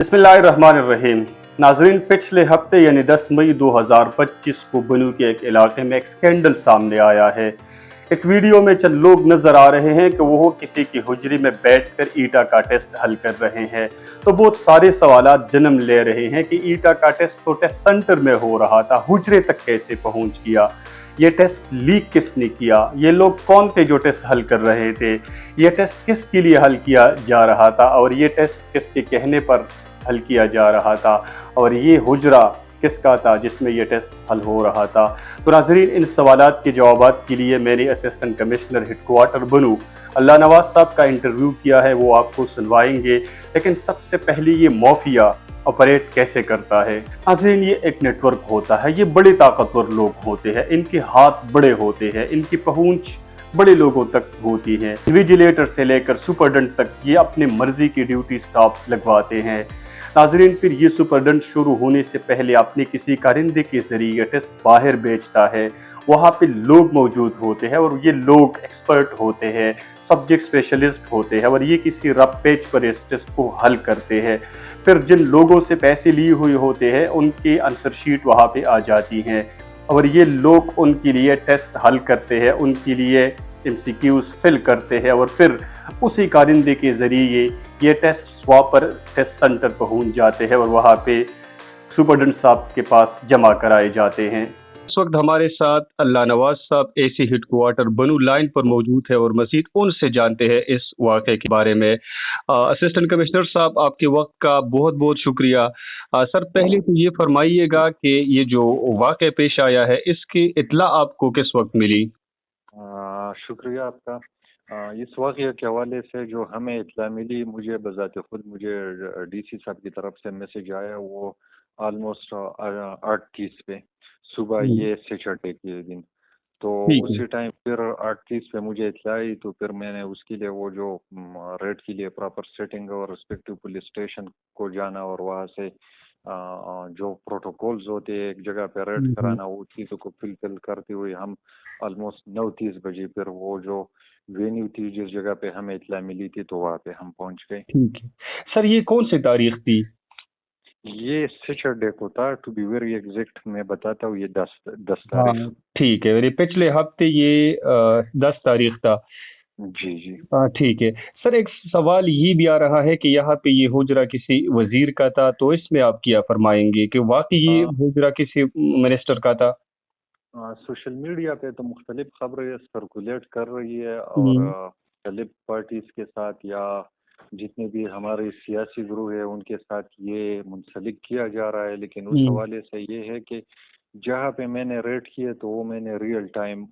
बिस्मिल्लाहिर्रहमानिर्रहीम। नाजरीन, पिछले हफ्ते यानी 10 मई 2025 को बनू के एक इलाके में एक स्कैंडल सामने आया है। एक वीडियो में चंद लोग नजर आ रहे हैं कि वो किसी की हुजरी में बैठकर ईटा का टेस्ट हल कर रहे हैं। तो बहुत सारे सवालात जन्म ले रहे हैं कि ईटा का टेस्ट तो टेस्ट सेंटर में हो रहा था, हुजरे तक कैसे पहुंच गया, ये टेस्ट लीक किसने किया, ये लोग कौन थे जो टेस्ट हल कर रहे थे, ये टेस्ट किसके लिए हल किया जा रहा था और ये टेस्ट किसके कहने पर हल किया जा रहा था, और ये हुजरा किसका था जिसमें ये टेस्ट हल हो रहा था। तो नाज़रीन, इन सवालात के जवाबात के लिए मैंने असिस्टेंट कमिश्नर हेडक्वार्टर बनू अल्लाह नवाज साहब का इंटरव्यू किया है, वो आपको सुनवाएंगे। लेकिन सबसे पहले ये माफिया ऑपरेट कैसे करता है। नाज़रीन, ये एक नेटवर्क होता है, ये बड़े ताकतवर लोग होते हैं, इनके हाथ बड़े होते हैं, इनकी पहुंच बड़े लोगों तक होती है। विजिलेटर से लेकर सुपरडेंट तक ये अपने मर्जी की ड्यूटी स्टाफ लगवाते हैं। नाजरीन, फिर ये सुपरडेंट शुरू होने से पहले अपने किसी कारिंदे के जरिए टेस्ट बाहर बेचता है। वहाँ पे लोग मौजूद होते हैं और ये लोग एक्सपर्ट होते हैं, सब्जेक्ट स्पेशलिस्ट होते हैं, और ये किसी रफ पेज पर इस टेस्ट को हल करते हैं। फिर जिन लोगों से पैसे लिए हुए होते हैं उनकी आंसर शीट वहाँ पे आ जाती हैं और ये लोग उनके लिए टेस्ट हल करते हैं, उनके लिए MCQs फिल करते हैं और फिर उसी कारिंदे के ज़रिए ये टेस्ट स्वापर टेस्ट सेंटर पहुंच जाते हैं और वहाँ पे सुपरडेंट साहब के पास जमा कराए जाते हैं। इस वक्त हमारे साथ अल्लाह नवाज साहब AC हेडक्वार्टर बनू लाइन पर मौजूद है और मज़ीद उनसे जानते हैं इस वाक़े के बारे में। असिस्टेंट कमिश्नर साहब, आपके वक्त का बहुत बहुत शुक्रिया। सर, पहले तो ये फरमाइएगा कि ये जो वाक़या पेश आया है इसकी इत्ला आपको किस वक्त मिली? शुक्रिया आपका। इस वाक़ये के हवाले से जो हमें इत्ला मिली, मुझे बज़ाते खुद मुझे DC साहब की तरफ से मैसेज आया, वो ऑलमोस्ट 8:30 पे सुबह, ये सैटरडे के दिन। तो उसी टाइम फिर 8:30 पे मुझे इत्ला आई, तो फिर मैंने उसके लिए वो जो रेड के लिए प्रॉपर सेटिंग और रिस्पेक्टिव पुलिस स्टेशन को जाना और वहाँ से जो प्रोटोकॉल्स होते हैं एक जगह पे रेड कराना, वो चीज़ों को फिल करते हुए हम ऑलमोस्ट 9:30 बजे फिर वो जो वेन्यू थी जिस जगह पे हमें इत्ला मिली थी, तो वहाँ पे हम पहुँच गए। ठीक है सर, ये कौन सी तारीख थी? ये सैटरडे को था, टू बी वेरी एग्जैक्ट मैं बताता हूँ, ये 10 तारीख। ठीक है, मेरे पिछले हफ्ते ये 10 तारीख था। जी जी। ठीक है सर, एक सवाल ये भी आ रहा है कि यहाँ पे ये हुजरा किसी वजीर का था, तो इसमें आप क्या फरमाएंगे कि वाकई ये हुजरा किसी मिनिस्टर का था? सोशल मीडिया पे तो मुख्तलिफ खबरें सर्कुलेट कर रही है और मुख्तलिफ पार्टीज के साथ या जितने भी हमारे सियासी ग्रुप है उनके साथ ये मुंसलिक किया जा रहा है, लेकिन उस हवाले से ये है कि जहाँ पे मैंने रेड किए तो वो मैंने रियल टाइम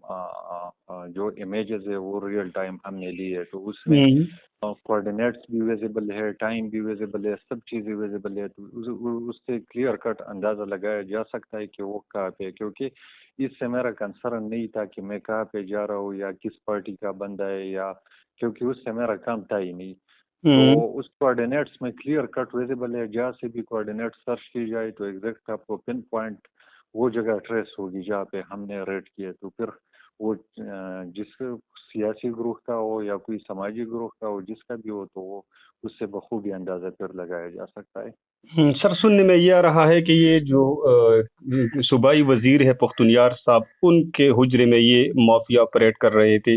जो इमेजेस है वो रियल टाइम हमने ली है, तो उसमें कोऑर्डिनेट्स भी विजिबल है, टाइम भी विजिबल है, सब चीज़ें विजिबल है, तो उससे क्लियर कट अंदाज़ा लगाया जा सकता है कि वो कहाँ पे है। क्योंकि इससे मेरा कंसर्न नहीं था कि मैं कहाँ पे जा रहा हूँ या किस पार्टी का बंदा है, या क्योंकि उससे मेरा काम था ही नहीं। तो उस कोऑर्डिनेट्स में क्लियर कट विजिबल है, जहाँ से भी कोऑर्डिनेट सर्च की जाए तो एग्जैक्ट आपको पिन पॉइंट वो जगह ट्रेस होगी जहाँ पे हमने रेड किए। तो फिर वो जिस सियासी ग्रुप का हो या कोई समाजी ग्रुप का हो, जिसका भी हो, तो वो उससे बखूबी अंदाजा फिर लगाया जा सकता है। सर, सुनने में ये आ रहा है कि ये जो सूबाई वजीर है पुख्तुनयार साहब, उनके हुजरे में ये माफिया ऑपरेट कर रहे थे।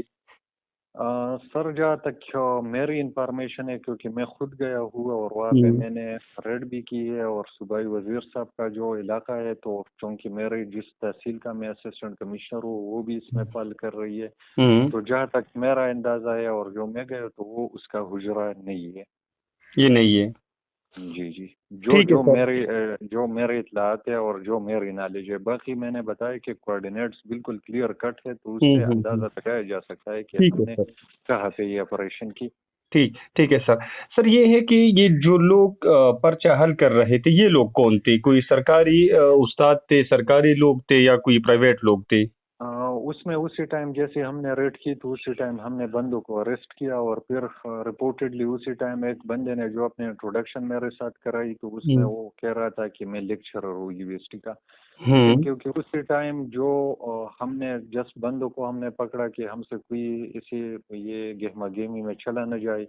सर, जहाँ तक मेरी इंफॉर्मेशन है, क्योंकि मैं खुद गया हुआ और वहाँ पे मैंने रेड भी की है और सूबाई वजीर साहब का जो इलाका है, तो चूँकि मेरे जिस तहसील का मैं असिस्टेंट कमिश्नर हूँ वो भी इसमें फॉल कर रही है, तो जहाँ तक मेरा अंदाजा है और जो मैं गया तो वो उसका हुजरा नहीं है, ये नहीं है। जी जी। जो मेरे इत्लात है और जो मेरी नॉलेज है, बाकी मैंने बताया कि कोऑर्डिनेट्स बिल्कुल क्लियर कट है, तो उससे अंदाजा लगाया जा सकता है कि हमने कहाँ पे ये ऑपरेशन की। ठीक है सर। सर, ये है कि ये जो लोग पर्चा हल कर रहे थे, ये लोग कौन थे? कोई सरकारी उस्ताद थे, सरकारी लोग थे, या कोई प्राइवेट लोग थे? उसमें उसी टाइम जैसे हमने रेड की तो उसी टाइम हमने बंदों को अरेस्ट किया और फिर रिपोर्टेडली उसी टाइम एक बंदे ने जो अपने इंट्रोडक्शन मेरे साथ कराई, तो उसमें वो कह रहा था कि मैं लेक्चरर हूँ यूनिवर्सिटी का, लेकिन क्योंकि उसी टाइम जो हमने जस्ट बंदों को हमने पकड़ा कि हमसे कोई इसी ये गेहमा गेमी में चला न जाए,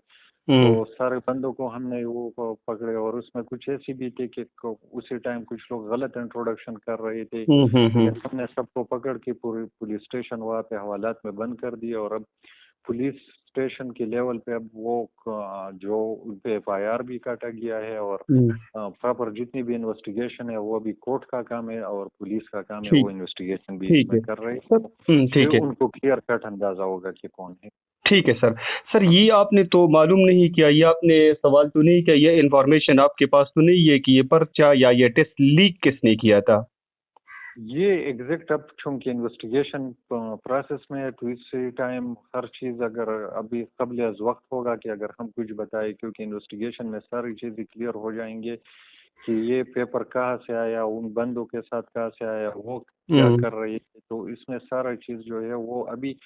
तो सारे बंदों को हमने वो पकड़े, और उसमें कुछ ऐसी भी थे कि उसी टाइम कुछ लोग गलत इंट्रोडक्शन कर रहे थे, लेकिन हमने सबको पकड़ के पूरी पुलिस स्टेशन वहाँ पे हवालात में बंद कर दिए। और अब पुलिस स्टेशन के लेवल पे अब वो जो उन पे FIR भी काटा गया है, और प्रॉपर जितनी भी इन्वेस्टिगेशन है वो अभी कोर्ट का काम है और पुलिस का काम है, वो इन्वेस्टिगेशन भी इसमें कर रहे हैं। फिर उनको क्लियर कट अंदाजा होगा कि कौन है। ठीक है सर। सर ये आपने तो मालूम नहीं किया, ये आपने सवाल तो नहीं किया, ये इन्फॉर्मेशन आपके पास तो नहीं है कि ये पर्चा या ये टेस्ट लीक किसने किया था? ये एग्जैक्ट अब चूंकि इन्वेस्टिगेशन प्रोसेस में है, तो इसी टाइम हर चीज अगर अभी कबल वक्त होगा कि अगर हम कुछ बताए, क्योंकि इन्वेस्टिगेशन में सारी चीजें क्लियर हो जाएंगे कि ये पेपर कहाँ से आया, उन बंदों के साथ कहाँ से आया, वो क्या कर रही है। तो इसमें सारा चीज जो है वो अभी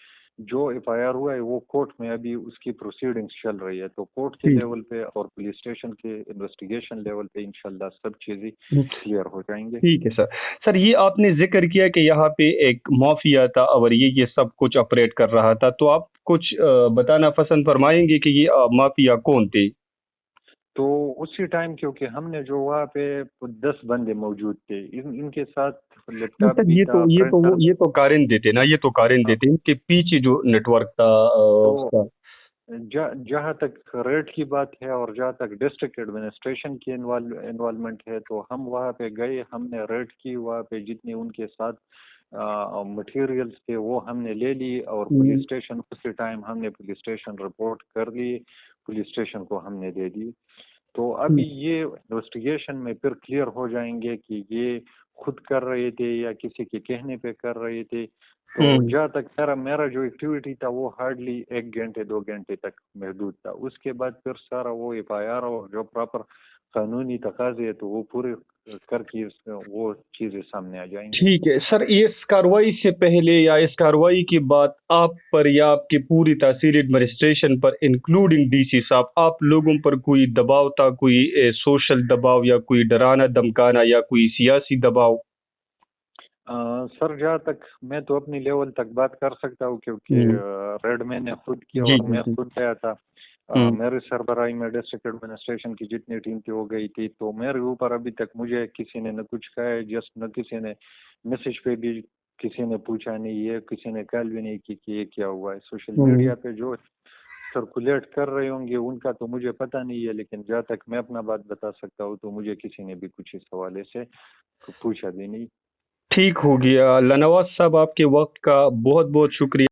जो FIR हुआ है वो कोर्ट में अभी उसकी प्रोसीडिंग्स चल रही है। तो कोर्ट के लेवल पे और पुलिस स्टेशन के इन्वेस्टिगेशन लेवल पे इंशाल्लाह सब चीजें क्लियर हो जाएंगे। ठीक है सर। सर ये आपने जिक्र किया कि यहाँ पे एक माफिया था और ये सब कुछ ऑपरेट कर रहा था, तो आप कुछ बताना पसंद फरमाएंगे कि ये माफिया कौन थे? तो उसी टाइम क्योंकि हमने जो वहाँ पे 10 बंदे मौजूद थे, इनके साथ लैपटॉप भी था, ये तो कारण देते ना, ये तो कारण देते इनके पीछे जो नेटवर्क था उसका। जहाँ तक रेट की बात है और जहाँ तक डिस्ट्रिक्ट एडमिनिस्ट्रेशन की इन्वॉल्वमेंट है, तो हम वहाँ पे गए, हमने रेट की, वहाँ पे जितने उनके साथ मटेरियल्स थे वो हमने ले ली, और पुलिस स्टेशन उसी टाइम हमने पुलिस स्टेशन रिपोर्ट कर ली, पुलिस स्टेशन को हमने दे दी। तो अभी ये इन्वेस्टिगेशन में फिर क्लियर हो जाएंगे कि ये खुद कर रहे थे या किसी के कहने पे कर रहे थे। तो जहाँ तक मेरा जो एक्टिविटी था वो हार्डली 1 घंटे 2 घंटे तक महदूद था। उसके बाद फिर सारा वो FIR और जो प्रॉपर कानूनी तकाजे है तो वो पूरे करके वो चीजें सामने आ जाएंगी। ठीक है सर। इस कार्रवाई से पहले या इस कार्रवाई के बाद आप पर या आपकी पूरी तहसील एडमिनिस्ट्रेशन पर इंक्लूडिंग DC साहब, आप लोगों पर कोई दबाव था, कोई सोशल दबाव या कोई डराना धमकाना या कोई सियासी दबाव? सर जहाँ तक मैं तो अपनी लेवल तक बात कर सकता हूँ, क्योंकि रेड मैंने खुद किया और मैं खुद गया था। मेरे सरबराही में डिस्ट्रिक्ट एडमिनिस्ट्रेशन की जितनी टीम थी वो गई थी, तो मेरे ऊपर अभी तक मुझे किसी ने न कुछ कहा है, जस्ट न किसी ने मैसेज पे भी किसी ने पूछा नहीं है, किसी ने कॉल भी नहीं की कि ये क्या हुआ है। सोशल मीडिया पे जो सर्कुलेट कर रहे होंगे उनका तो मुझे पता नहीं है, लेकिन जहाँ तक मैं अपना बात बता सकता हूँ तो मुझे किसी ने भी कुछ इस हवाले से पूछा भी नहीं। ठीक हो गया। अल्लाह नवाज साहब, आपके वक्त का बहुत बहुत शुक्रिया।